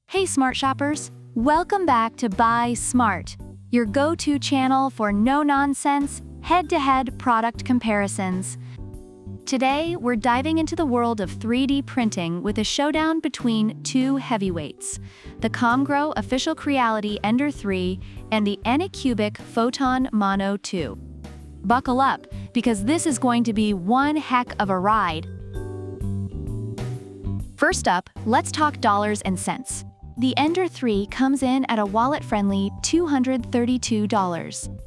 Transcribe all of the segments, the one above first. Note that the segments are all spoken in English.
Hey smart shoppers, welcome back to Buy Smart, your go-to channel for no-nonsense, head-to-head product comparisons. Today, we're diving into the world of 3D printing with a showdown between two heavyweights, the Comgrow official Creality Ender 3 and the Anycubic Photon Mono 2. Buckle up, because this is going to be one heck of a ride. First up, let's talk dollars and cents. The Ender 3 comes in at a wallet-friendly $232.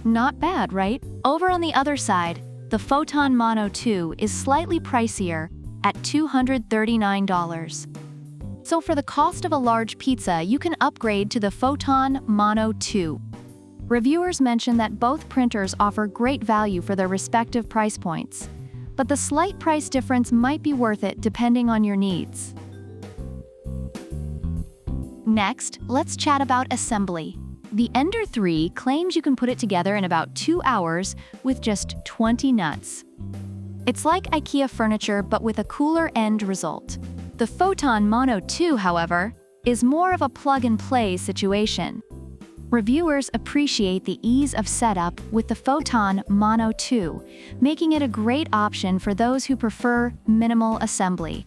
Not bad, right? Over on the other side, the Photon Mono 2 is slightly pricier at $239. So for the cost of a large pizza, you can upgrade to the Photon Mono 2. Reviewers mention that both printers offer great value for their respective price points, but the slight price difference might be worth it depending on your needs. Next, let's chat about assembly. The Ender 3 claims you can put it together in about 2 hours with just 20 nuts. It's like IKEA furniture, but with a cooler end result. The Photon Mono 2, however, is more of a plug-and-play situation. Reviewers appreciate the ease of setup with the Photon Mono 2, making it a great option for those who prefer minimal assembly.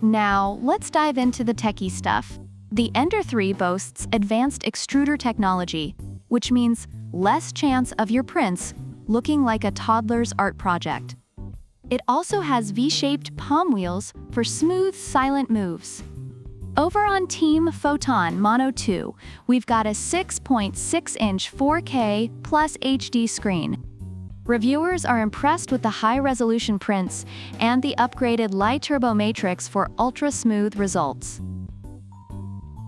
Now, let's dive into the techie stuff. The Ender 3 boasts advanced extruder technology, which means less chance of your prints looking like a toddler's art project. It also has V-shaped palm wheels for smooth, silent moves. Over on Team Photon Mono 2, we've got a 6.6-inch 4K plus HD screen. Reviewers are impressed with the high-resolution prints and the upgraded light turbo matrix for ultra-smooth results.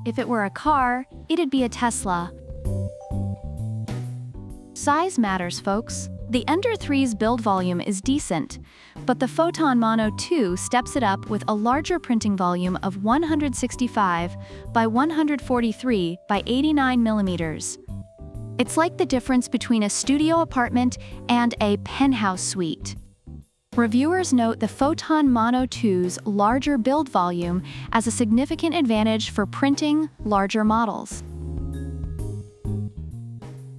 If it were a car, it'd be a Tesla. Size matters, folks. The Ender 3's build volume is decent, but the Photon Mono 2 steps it up with a larger printing volume of 165 by 143 by 89 millimeters. It's like the difference between a studio apartment and a penthouse suite. Reviewers note the Photon Mono 2's larger build volume as a significant advantage for printing larger models.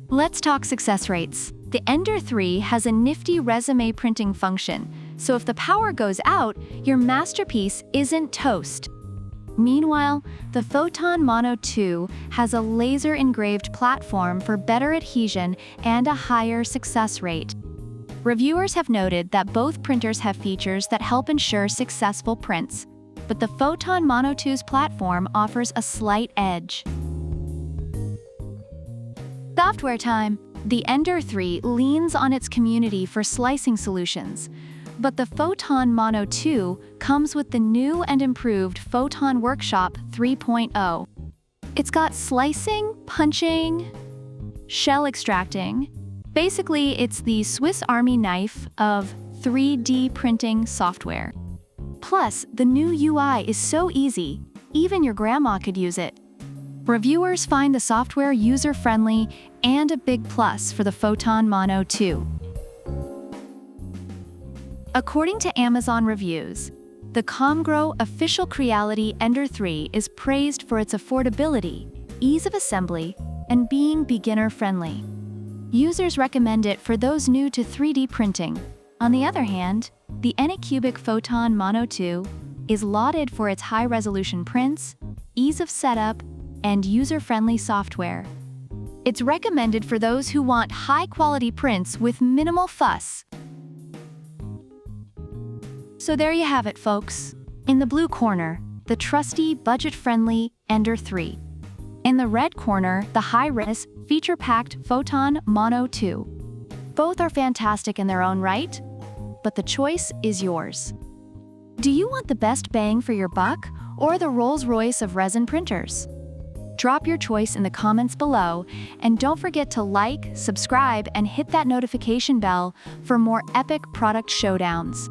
Let's talk success rates. The Ender 3 has a nifty resume printing function, so if the power goes out, your masterpiece isn't toast. Meanwhile, the Photon Mono 2 has a laser-engraved platform for better adhesion and a higher success rate. Reviewers have noted that both printers have features that help ensure successful prints, but the Photon Mono 2's platform offers a slight edge. Software time. The Ender 3 leans on its community for slicing solutions, but the Photon Mono 2 comes with the new and improved Photon Workshop 3.0. It's got slicing, punching, shell extracting. Basically, it's the Swiss Army knife of 3D printing software. Plus, the new UI is so easy, even your grandma could use it. Reviewers find the software user-friendly and a big plus for the Photon Mono 2. According to Amazon reviews, the Comgrow official Creality Ender 3 is praised for its affordability, ease of assembly, and being beginner-friendly. Users recommend it for those new to 3D printing. On the other hand, the Anycubic Photon Mono 2 is lauded for its high-resolution prints, ease of setup, and user-friendly software. It's recommended for those who want high-quality prints with minimal fuss. So there you have it, folks. In the blue corner, the trusty, budget-friendly Ender 3. In the red corner, the high-res, feature-packed Photon Mono 2. Both are fantastic in their own right, but the choice is yours. Do you want the best bang for your buck, or the Rolls-Royce of resin printers? Drop your choice in the comments below, and don't forget to like, subscribe, and hit that notification bell for more epic product showdowns.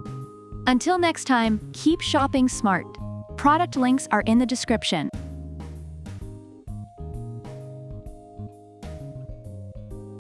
Until next time, keep shopping smart. Product links are in the description.